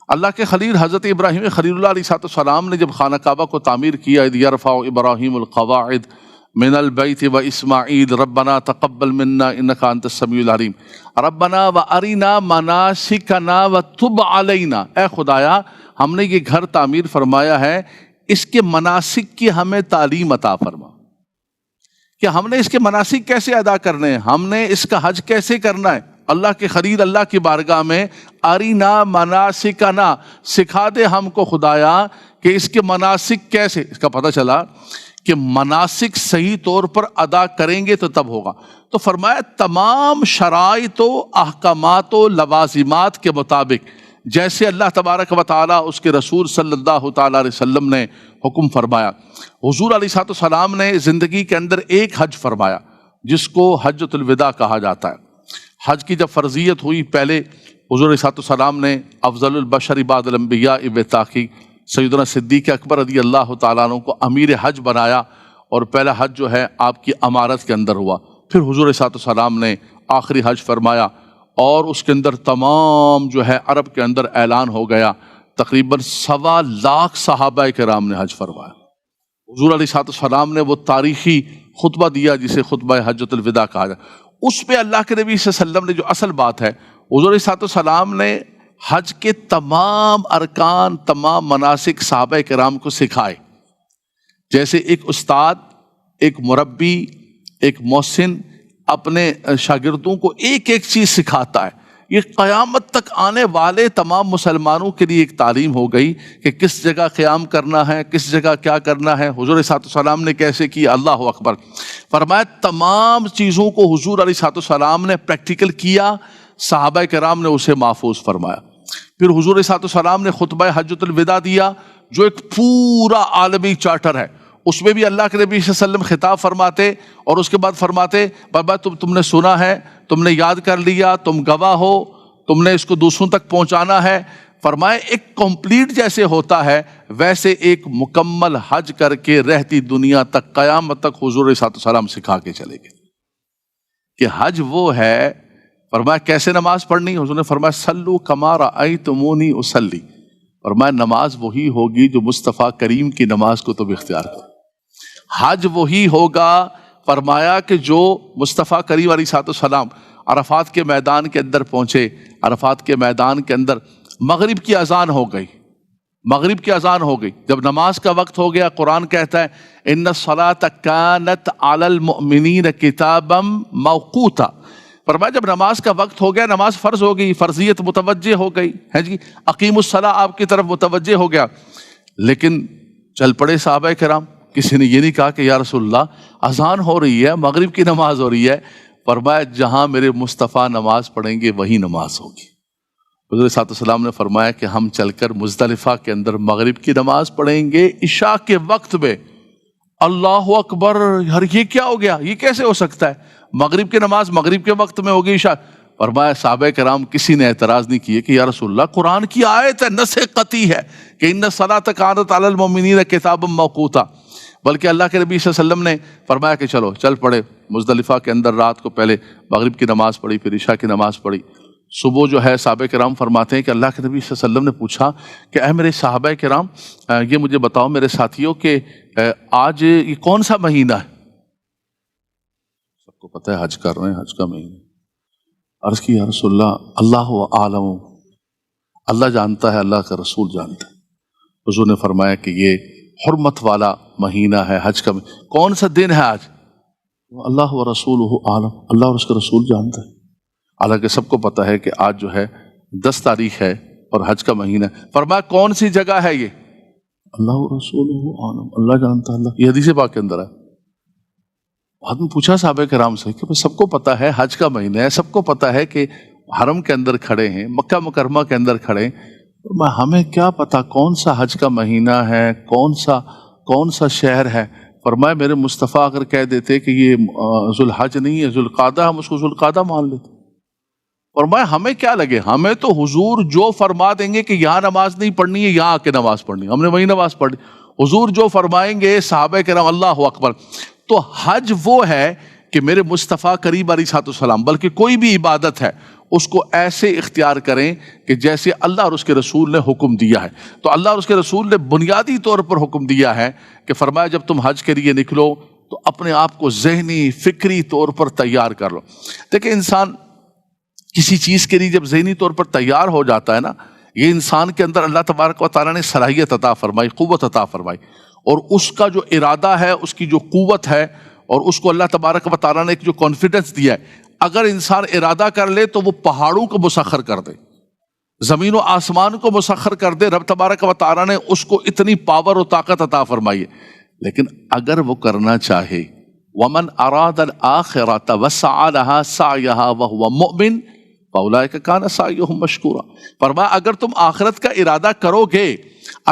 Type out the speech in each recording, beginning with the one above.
اللہ کے خلیل حضرت ابراہیم خلیل اللہ علیہ السلام نے جب خانہ کعبہ کو تعمیر کیا، اذ یرفع ابراہیم القواعد من البیت و اسماعیل ربنا تقبل منا انک انت السمیع العلیم ربنا وارنا مناسکنا وتب علینا، اے خدایا ہم نے یہ گھر تعمیر فرمایا ہے، اس کے مناسک کی ہمیں تعلیم عطا فرما کہ ہم نے اس کے مناسک کیسے ادا کرنے ہیں، ہم نے اس کا حج کیسے کرنا ہے۔ اللہ کے خلیل اللہ کی بارگاہ میں ارینا مناسکنا، سکھا دے ہم کو خدایا کہ اس کے مناسک کیسے، اس کا پتہ چلا کہ مناسک صحیح طور پر ادا کریں گے تو تب ہوگا۔ تو فرمایا تمام شرائط و احکامات و لوازمات کے مطابق جیسے اللہ تبارک و تعالیٰ اس کے رسول صلی اللہ تعالیٰ علیہ وسلم نے حکم فرمایا۔ حضور علیہ السلام نے زندگی کے اندر ایک حج فرمایا جس کو حجۃ الوداع کہا جاتا ہے۔ حج کی جب فرضیت ہوئی، پہلے حضور علیہ السلام نے افضل البشر بعد الانبیاء وتاقی سیدنا صدیق اکبر رضی اللہ تعالیٰ عنہ کو امیر حج بنایا، اور پہلا حج جو ہے آپ کی امارت کے اندر ہوا۔ پھر حضور علیہ السلام نے آخری حج فرمایا، اور اس کے اندر تمام جو ہے عرب کے اندر اعلان ہو گیا، تقریباً 1.25 لاکھ صحابہ کرام نے حج فرمایا۔ حضور علیہ السلام نے وہ تاریخی خطبہ دیا جسے خطبہ حجۃ الوداع کہا جاتا ہے۔ اس پہ اللہ کے نبی صلی اللہ علیہ وسلم نے جو اصل بات ہے، حضور علیہ السلام نے حج کے تمام ارکان، تمام مناسک صحابہ کرام کو سکھائے۔ جیسے ایک استاد، ایک مربی، ایک محسن اپنے شاگردوں کو ایک ایک چیز سکھاتا ہے، یہ قیامت تک آنے والے تمام مسلمانوں کے لیے ایک تعلیم ہو گئی کہ کس جگہ قیام کرنا ہے، کس جگہ کیا کرنا ہے، حضور علیہ السلام نے کیسے کیا۔ اللہ اکبر۔ فرمایا تمام چیزوں کو حضور علیہ السلام نے پریکٹیکل کیا، صحابہ کرام نے اسے محفوظ فرمایا۔ پھر حضور علیہ السلام نے خطبہ حجۃ الوداع دیا جو ایک پورا عالمی چارٹر ہے، اس میں بھی اللہ کے نبی صلی اللہ علیہ وسلم خطاب فرماتے، اور اس کے بعد فرماتے بابا تم نے سنا ہے، تم نے یاد کر لیا، تم گواہ ہو، تم نے اس کو دوسروں تک پہنچانا ہے۔ فرمائے ایک کمپلیٹ جیسے ہوتا ہے ویسے ایک مکمل حج کر کے رہتی دنیا تک قیامت تک حضور علیہ السلام سکھا کے چلے گئے کہ حج وہ ہے۔ فرمایا کیسے نماز پڑھنی، حضور نے فرمایا صلو کما رأیتمونی اصلی، فرمایا نماز وہی ہوگی جو مصطفیٰ کریم کی نماز کو تم اختیار کرو۔ حج وہی ہوگا فرمایا کہ جو مصطفیٰ کریم علیہ السلام عرفات کے میدان کے اندر پہنچے، عرفات کے میدان کے اندر مغرب کی اذان ہو گئی، مغرب کی اذان ہو گئی، جب نماز کا وقت ہو گیا قرآن کہتا ہے ان الصلاۃ کانت علی المؤمنین کتابا موقوتا، فرمایا جب نماز کا وقت ہو گیا، نماز فرض ہو گئی، فرضیت متوجہ ہو گئی ہے جی، اقیم الصلاۃ آپ کی طرف متوجہ ہو گیا۔ لیکن چل پڑے صحابہ کرام، کسی نے یہ نہیں کہا کہ یا رسول اللہ اذان ہو رہی ہے، مغرب کی نماز ہو رہی ہے، فرمایا جہاں میرے مصطفیٰ نماز پڑھیں گے وہی نماز ہوگی۔ حضور صلی اللہ علیہ وسلم نے فرمایا کہ ہم چل کر مزدلفہ کے اندر مغرب کی نماز پڑھیں گے عشاء کے وقت میں۔ اللہ اکبر، یار یہ کیا ہو گیا، یہ کیسے ہو سکتا ہے، مغرب کی نماز مغرب کے وقت میں ہوگی عشاء؟ فرمایا صحابہ کرام کسی نے اعتراض نہیں کیے کہ یا رسول اللہ قرآن کی آیت ہے، نص قطعی ہے کہ ان الصلاۃ کانت علی المؤمنین کتابا موقوتا، بلکہ اللہ کے نبی صلی اللہ علیہ وسلم نے فرمایا کہ چلو چل پڑے مزدلفہ کے اندر، رات کو پہلے مغرب کی نماز پڑھی، پھر عشاء کی نماز پڑھی۔ صبح جو ہے صحابہ کرام فرماتے ہیں کہ اللہ کے نبی صلی اللہ علیہ وسلم نے پوچھا کہ اے میرے صحابہ کرام یہ مجھے بتاؤ میرے ساتھیوں کہ آج یہ کون سا مہینہ ہے؟ سب کو پتہ ہے حج کر رہے ہیں، حج کا مہینہ۔ عرض کی یا رسول اللہ اللہ عالم، اللہ جانتا ہے، اللہ کا رسول جانتا ہے۔ حضور نے فرمایا کہ یہ حرمت والا مہینہ ہے، حج کا مہینہ۔ کون سا دن ہے آج؟ اللہ و رسولہ عالم، اللہ اور اس کا رسول جانتا ہے۔ حالانکہ سب کو پتہ ہے کہ آج جو ہے 10 تاریخ ہے اور حج کا مہینہ ہے۔ فرمایا کون سی جگہ ہے یہ؟ اللہ و رسولہ عالم، اللہ جانتا ہے، اللہ۔ یہ حدیث پاک کے اندر ہے۔ بعد میں پوچھا صحابہ کرام سے کہ سب کو پتہ ہے حج کا مہینہ ہے، سب کو پتہ ہے کہ حرم کے اندر کھڑے ہیں، مکہ مکرمہ کے اندر کھڑے ہیں، ہمیں کیا پتہ کون سا حج کا مہینہ ہے، کون سا شہر ہے؟ فرمایا میرے مصطفیٰ اگر کہہ دیتے کہ یہ ذوالحج نہیں ہے ذوالقعدہ، ہم اس کو ذوالقعدہ مان لیتے۔ فرمایا ہمیں کیا لگے، ہمیں تو حضور جو فرما دیں گے کہ یہاں نماز نہیں پڑھنی ہے، یہاں آ کے نماز پڑھنی، ہم نے وہی نماز پڑھی۔ حضور جو فرمائیں گے، صحابہ کرام اللہ اکبر۔ تو حج وہ ہے کہ میرے مصطفیٰ کریم علیہ السلام، بلکہ کوئی بھی عبادت ہے اس کو ایسے اختیار کریں کہ جیسے اللہ اور اس کے رسول نے حکم دیا ہے۔ تو اللہ اور اس کے رسول نے بنیادی طور پر حکم دیا ہے کہ فرمایا جب تم حج کے لیے نکلو تو اپنے آپ کو ذہنی فکری طور پر تیار کر لو۔ دیکھیں انسان کسی چیز کے لیے جب ذہنی طور پر تیار ہو جاتا ہے نا، یہ انسان کے اندر اللہ تبارک و تعالیٰ نے صلاحیت عطا فرمائی، قوت عطا فرمائی، اور اس کا جو ارادہ ہے، اس کی جو قوت ہے، اور اس کو اللہ تبارک و تعالیٰ نے ایک جو کانفیڈنس دیا ہے، اگر انسان ارادہ کر لے تو وہ پہاڑوں کو مسخر کر دے، زمین و آسمان کو مسخر کر دے۔ رب تبارک و تعالیٰ نے اس کو اتنی پاور و طاقت عطا فرمائی ہے، لیکن اگر وہ کرنا چاہے وَمَنْ أَرَادَ الْآخِرَةَ وَسَعَى لَهَا سَعْيَهَا وَهُوَ مُؤْمِنٌ فَأُولَٰئِكَ كَانَ سَعْيُهُمْ مَشْكُورًا۔ فرمایا اگر تم آخرت کا ارادہ کرو گے،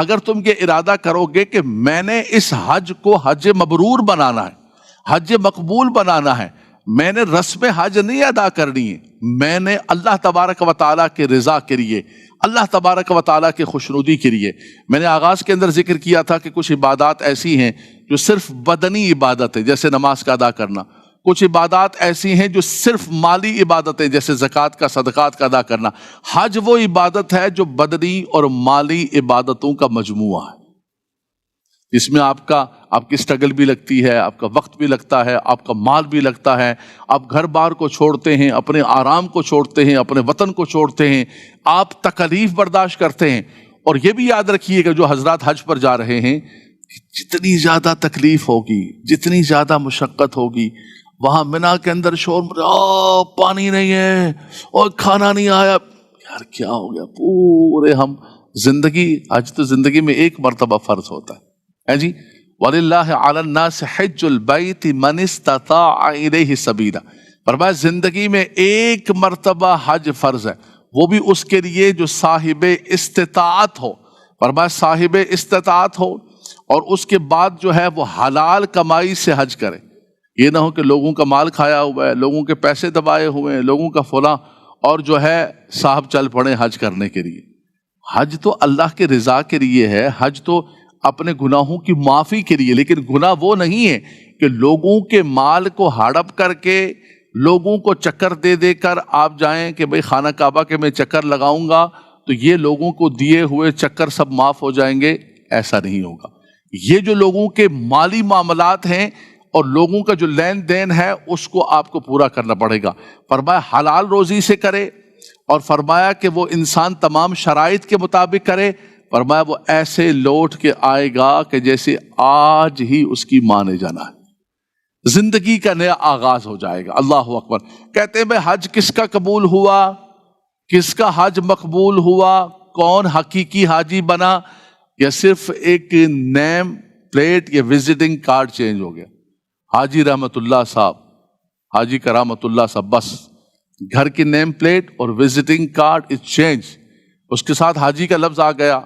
اگر تم یہ ارادہ کرو گے کہ میں نے اس حج کو حج مبرور بنانا ہے، حج مقبول بنانا ہے، میں نے رسم حج نہیں ادا کرنی ہے، میں نے اللہ تبارک و تعالیٰ کے رضا کے لیے، اللہ تبارک و تعالیٰ کے خوشنودی کے لیے۔ میں نے آغاز کے اندر ذکر کیا تھا کہ کچھ عبادات ایسی ہیں جو صرف بدنی عبادت ہے، جیسے نماز کا ادا کرنا، کچھ عبادات ایسی ہیں جو صرف مالی عبادتیں، جیسے زکوٰۃ کا، صدقات کا ادا کرنا۔ حج وہ عبادت ہے جو بدنی اور مالی عبادتوں کا مجموعہ ہے، اس میں آپ کی اسٹرگل بھی لگتی ہے، آپ کا وقت بھی لگتا ہے، آپ کا مال بھی لگتا ہے، آپ گھر بار کو چھوڑتے ہیں، اپنے آرام کو چھوڑتے ہیں، اپنے وطن کو چھوڑتے ہیں، آپ تکلیف برداشت کرتے ہیں۔ اور یہ بھی یاد رکھیے کہ جو حضرات حج پر جا رہے ہیں، جتنی زیادہ تکلیف ہوگی، جتنی زیادہ مشقت ہوگی، وہاں منا کے اندر شور، پانی نہیں ہے اور کھانا نہیں آیا، یار کیا ہو گیا؟ پورے ہم زندگی، حج تو زندگی میں ایک مرتبہ فرض ہوتا ہے جی، وَلِلَّهِ عَلَى النَّاسِ حِجُّ الْبَيْتِ مَنِ اسْتَطَاعَ إِلَيْهِ سَبِيلًا۔ فرمایا زندگی میں ایک مرتبہ حج فرض ہے، وہ بھی اس کے لیے جو صاحب استطاعت ہو۔ فرمایا صاحب استطاعت ہو، اور اس کے بعد جو ہے وہ حلال کمائی سے حج کرے۔ یہ نہ ہو کہ لوگوں کا مال کھایا ہوا ہے، لوگوں کے پیسے دبائے ہوئے ہیں، لوگوں کا فلاں، اور جو ہے صاحب چل پڑے حج کرنے کے لیے۔ حج تو اللہ کے رضا کے لیے ہے، حج تو اپنے گناہوں کی معافی کے لیے، لیکن گناہ وہ نہیں ہے کہ لوگوں کے مال کو ہڑپ کر کے، لوگوں کو چکر دے دے کر آپ جائیں کہ بھئی خانہ کعبہ کے میں چکر لگاؤں گا تو یہ لوگوں کو دیے ہوئے چکر سب معاف ہو جائیں گے، ایسا نہیں ہوگا۔ یہ جو لوگوں کے مالی معاملات ہیں اور لوگوں کا جو لین دین ہے، اس کو آپ کو پورا کرنا پڑے گا۔ فرمایا حلال روزی سے کرے، اور فرمایا کہ وہ انسان تمام شرائط کے مطابق کرے۔ فرمایا وہ ایسے لوٹ کے آئے گا کہ جیسے آج ہی اس کی ماں نے جانا ہے، زندگی کا نیا آغاز ہو جائے گا۔ اللہ اکبر۔ کہتے ہیں بھائی حج کس کا قبول ہوا، کس کا حج مقبول ہوا، کون حقیقی حاجی بنا، یا صرف ایک نیم پلیٹ یا وزٹنگ کارڈ چینج ہو گیا؟ حاجی رحمت اللہ صاحب، حاجی کرامت اللہ صاحب، بس گھر کی نیم پلیٹ اور وزٹنگ کارڈ از چینج، اس کے ساتھ حاجی کا لفظ آ گیا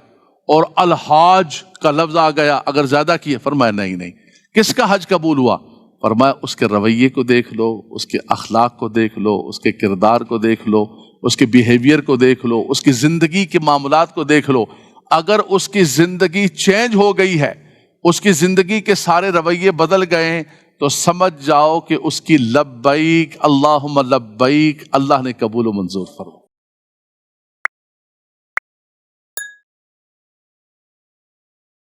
اور الحاج کا لفظ آ گیا اگر زیادہ کیے۔ فرمایا نہیں، کس کا حج قبول ہوا؟ فرمایا اس کے رویے کو دیکھ لو، اس کے اخلاق کو دیکھ لو، اس کے کردار کو دیکھ لو، اس کے بیہیویئر کو دیکھ لو، اس کی زندگی کے معاملات کو دیکھ لو۔ اگر اس کی زندگی چینج ہو گئی ہے، اس کی زندگی کے سارے رویے بدل گئے ہیں، تو سمجھ جاؤ کہ اس کی لبیک اللہم لبیک اللہ نے قبول و منظور فرمایا۔